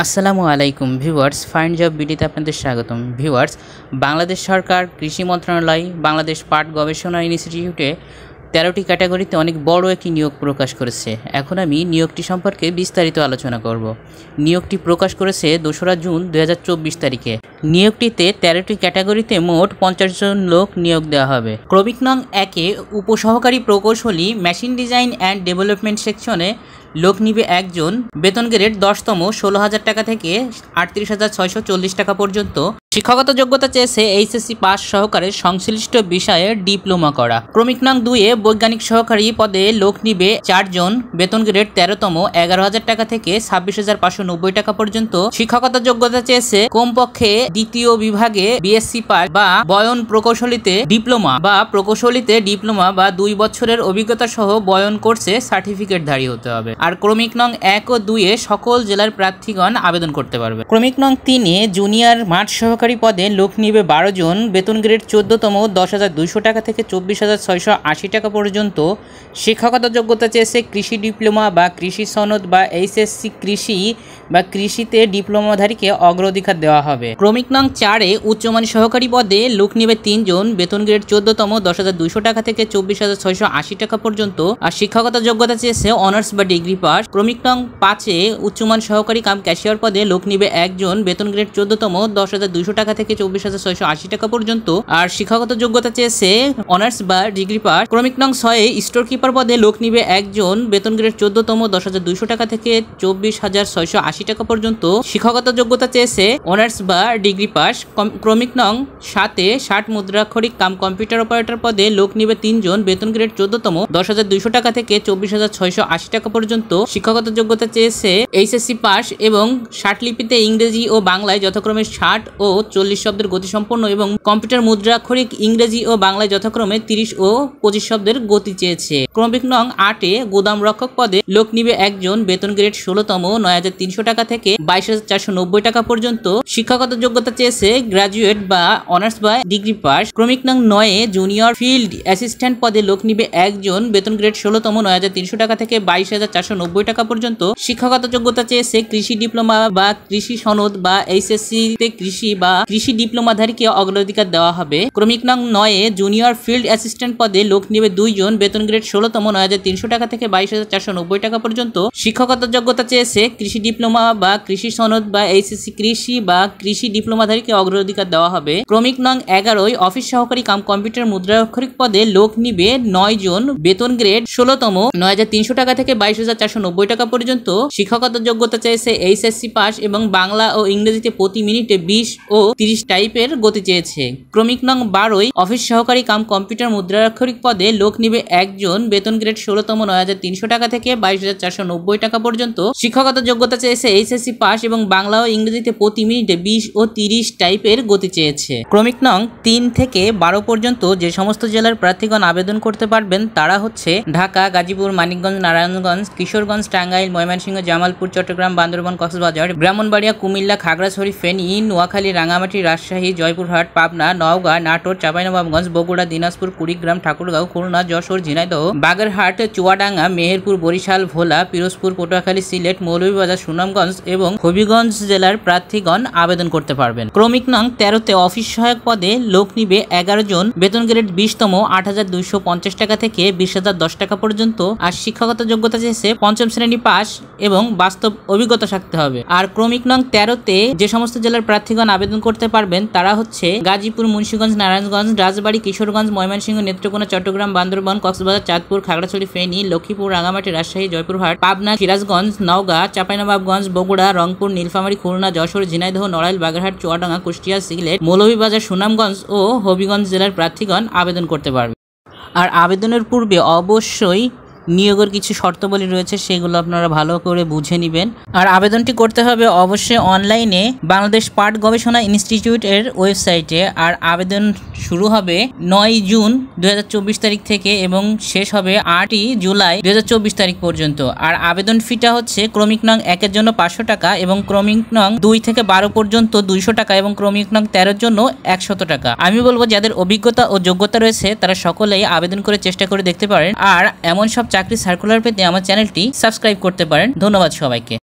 আসসালামু আলাইকুম viewers, find job বিডিতে আপনাদের স্বাগতম। ভিউয়ার্স, বাংলাদেশ সরকার কৃষি মন্ত্রণালয় বাংলাদেশ পাট গবেষণা ইনস্টিটিউটে 13টি ক্যাটাগরিতে অনেক বড় একটি নিয়োগ প্রকাশ করেছে। এখন আমি নিয়োগটি সম্পর্কে বিস্তারিত আলোচনা করব। নিয়োগটি প্রকাশ করেছে 2রা জুন 2024 তারিখে। নিয়োগটিতে 13টি ক্যাটাগরিতে মোট 50 জন লোক নিয়োগ দেওয়া হবে। ক্রমিক নং 1-এ উপসহকারী প্রকৌশলী মেশিন ডিজাইন অ্যান্ড ডেভেলপমেন্ট সেকশনে লোক নিবে একজন, বেতন গ্রেড 10তম 16,000 টাকা থেকে 38,640 টাকা পর্যন্ত। শিক্ষাগত যোগ্যতা চেয়েছে এইচএসসি পাস সহকারে সংশ্লিষ্ট বিষয়ে ডিপ্লোমা করা। ক্রমিক নং 2-এ বৈজ্ঞানিক সহকারী পদে লোক নিবে 4 জন, বেতন গ্রেড 13তম 11,000 টাকা থেকে 26,590 টাকা পর্যন্ত। শিক্ষাগত যোগ্যতা চেয়েছে কমপক্ষে দ্বিতীয় বিভাগে বিএসসি পাস বা বয়ন প্রকৌশলীতে ডিপ্লোমা বা 2 বছরের অভিজ্ঞতা সহ বয়ন কোর্সে সার্টিফিকেটধারী হতে হবে। আর ক্রমিক নং 1 ও 2-এ সকল জেলার প্রার্থীগণ আবেদন করতে পারবে। ক্রমিক নং 3-এ জুনিয়র মাঠ সহকারী পদে লোক নিবে 12 জন, বেতন গ্রেড 14তম 10,200 টাকা থেকে 24,680 টাকা পর্যন্ত। শিক্ষাগত যোগ্যতা চেয়েছে কৃষি ডিপ্লোমা বা কৃষি সনদ বা এইচএসসি কৃষি বা কৃষিতে ডিপ্লোমাধারীকে অগ্রাধিকার দেওয়া হবে। ক্রমিক নং 4-এ উচ্চমানী সহকারী পদে লোক নিবে 3 জন, বেতন গ্রেড 14তম 10,200 টাকা থেকে 24,680 টাকা পর্যন্ত। আর শিক্ষাগত যোগ্যতা চেয়েছে অনার্স বা ডিগ্রি পাস। ক্রমিক নং 5-এ উচ্চমান সহকারী কাম ক্যাশিয়ার পদে লোক নিবে 1 জন, বেতন গ্রেড 14তম 10,200 টাকা থেকে 24,680 টাকা পর্যন্ত। আর শিক্ষাগত যোগ্যতা চেয়েছে অনার্স বা ডিগ্রি পাস। ক্রমিক নং 6-এ স্টোর কিপার পদে লোক নিবে 1 জন, বেতন গ্রেড 14তম 10,200 টাকা থেকে 24,680 টাকা পর্যন্ত। শিক্ষাগত যোগ্যতা চেয়েছে অনার্স বা ডিগ্রি পাস। ক্রমিক নং 7-এ 60 মুদ্রাক্ষরিক কাম কম্পিউটার অপারেটর পদে লোক নিবে 3 জন, বেতন গ্রেড 14তম 10,200 টাকা থেকে 24,680 টাকা পর্যন্ত। শিক্ষাগত যোগ্যতা চেয়েছে এইচএসসি পাস এবং 60 লিপিতে ইংরেজি ও বাংলায় যথাক্রমে 60 ও 40 শব্দের গতিসম্পন্ন এবং কম্পিউটার মুদ্রাক্ষরিক ইংরেজি ও বাংলায় যথাক্রমে 30 ও 25 শব্দের গতি চেয়েছে। ক্রমিক নং 8-এ গোদাম রক্ষক পদে লোক নিবে 1 জন, বেতন গ্রেড 16তম 9,300 টাকা থেকে 22,490 টাকা পর্যন্ত। শিক্ষাগত যোগ্যতা চেয়েছে গ্রাজুয়েট বা অনার্স বা ডিগ্রি পাস। ক্রমিক নং 9-এ জুনিয়র ফিল্ড অ্যাসিস্ট্যান্ট পদে লোক নিবে 1 জন, বেতন গ্রেড 16তম 9,300 টাকা থেকে 22,490 টাকা পর্যন্ত। শিক্ষাগত যোগ্যতা চেয়েছে কৃষি ডিপ্লোমা বা কৃষি সনদ বা এইচএসসি তে কৃষি বা কৃষি ডিপ্লোমাধারীকে অগ্রাধিকার দেওয়া হবে। ক্রমিক নং 9-এ জুনিয়র ফিল্ড অ্যাসিস্ট্যান্ট পদে লোক নিবে 2 জন, বেতন গ্রেড 16তম 9,300 টাকা থেকে 22,490 টাকা পর্যন্ত। শিক্ষাগত যোগ্যতা চেয়েছে কৃষি ডিপ্লোমা বা কৃষি সনদ বা এইচএসসি কৃষি বা কৃষি ডিপ্লোমাধারীকে অগ্রাধিকার দেওয়া হবে। ক্রমিক নং 11-ই অফিস সহকারী কাম কম্পিউটার মুদ্রাক্ষরিক পদে লোক নিবে 9 জন, বেতন গ্রেড 16তম 9,300 টাকা থেকে 22,490 টাকা পর্যন্ত। শিক্ষাগত যোগ্যতা চেয়েছে এইচএসসি পাস এবং বাংলা ও ইংরেজিতে প্রতি মিনিটে 20 ও 30 টাইপের গতি চেয়েছে। ক্রমিক নং 12-ই অফিস সহকারী কাম কম্পিউটার মুদ্রাক্ষরিক পদে লোক নিবে 1 জন, বেতন গ্রেড 16তম 9,300 টাকা থেকে 22,490 টাকা পর্যন্ত। শিক্ষাগত যোগ্যতা চেয়েছে এইচএসসি পাস এবং বাংলা ও ইংরেজিতে প্রতি মিনিটে 20 ও 30 টাইপের গতি চেয়েছে। ক্রমিক নং 3 থেকে 12 পর্যন্ত যে সমস্ত জেলার প্রার্থীগণ আবেদন করতে পারবেন তারা হচ্ছে ঢাকা, গাজীপুর, মানিকগঞ্জ, নারায়ণগঞ্জ, কিশোরগঞ্জ, টাঙ্গাইল, ময়মনসিংহ, জামালপুর, চট্টগ্রাম, বান্দরবান, কক্সবাজার, ব্রাহ্মণবাড়িয়া, কুমিল্লা, খাগড়াছড়ি, ফেনী, নোয়াখালী, রাঙ্গামাটি, রাজশাহী, জয়পুরহাট, পাবনা, নওগাঁ, নাটোর, চাঁপাইনবাবগঞ্জ, বগুড়া, দিনাজপুর, কুড়িগ্রাম, ঠাকুরগাঁও, খুলনা, যশোর, ঝিনাইদহ, বাগেরহাট, চুয়াডাঙ্গা, মেহেরপুর, বরিশাল, ভোলা, পিরোজপুর, পটুয়াখালী, সিলেট, মৌলভীবাজার, সুনামগঞ্জ এবং হবিগঞ্জ জেলার প্রার্থীগণ আবেদন করতে পারবেন। ক্রমিক নং 13-তে অফিস সহায়ক পদে লোক নিবে 11 জন, বেতন গ্রেড 20তম 8,250 টাকা থেকে 20,010 টাকা পর্যন্ত। আর শিক্ষাগত যোগ্যতা চেয়েছে 5ম শ্রেণী পাস এবং বাস্তব অভিজ্ঞতা থাকতে হবে। আর ক্রমিক নং 13-তে যে সমস্ত জেলার প্রার্থীগণ আবেদন করতে পারবেন তারা হচ্ছে গাজীপুর, মুন্সিগঞ্জ, নারায়ণগঞ্জ, রাজবাড়ী, কিশোরগঞ্জ, ময়মনসিংহ, নেত্রকোনা, চট্টগ্রাম, বান্দরবান, কক্সবাজার, চাঁদপুর, খাগড়াছড়ি, ফেনী, লক্ষ্মীপুর, রাঙ্গামাটি, রাজশাহী, জয়পুরহাট, পাবনা, সিরাজগঞ্জ, নওগাঁ, চাঁপাইনবাবগঞ্জ, বগুড়া, রংপুর, নীলফামারী, খুলনা, যশোর, ঝিনাইদহ, নড়াইল, বাগেরহাট, চুয়াডাঙ্গা, কুষ্টিয়া, সিলেট, মৌলভীবাজার, সুনামগঞ্জ ও হবিগঞ্জ জেলার প্রার্থীগণ আবেদন করতে পারবে। আর আবেদনের পূর্বে অবশ্যই নিয়োগের কিছু শর্তাবলী রয়েছে, সেগুলো আপনারা ভালো করে বুঝে নেবেন। আর আবেদনটি করতে হবে অবশ্যই অনলাইনে বাংলাদেশ পাট গবেষণা ইনস্টিটিউটের ওয়েবসাইটে। আর আবেদন শুরু হবে 9 জুন 2024 তারিখ থেকে এবং শেষ হবে 8 জুলাই 2024 তারিখ পর্যন্ত। আর আবেদন ফিটা হচ্ছে ক্রমিক নং 1-এর জন্য 500 টাকা এবং ক্রমিক নং 2 থেকে 12 পর্যন্ত 200 টাকা এবং ক্রমিক নং 13-এর জন্য 100 টাকা। আমি বলবো যাদের অভিজ্ঞতা ও যোগ্যতা রয়েছে তারা সকলেই আবেদন করে চেষ্টা করে দেখতে পারেন। আর এমন সব চাকরি সার্কুলার পেতে আমার চ্যানেলটি সাবস্ক্রাইব করতে পারেন। ধন্যবাদ সবাইকে।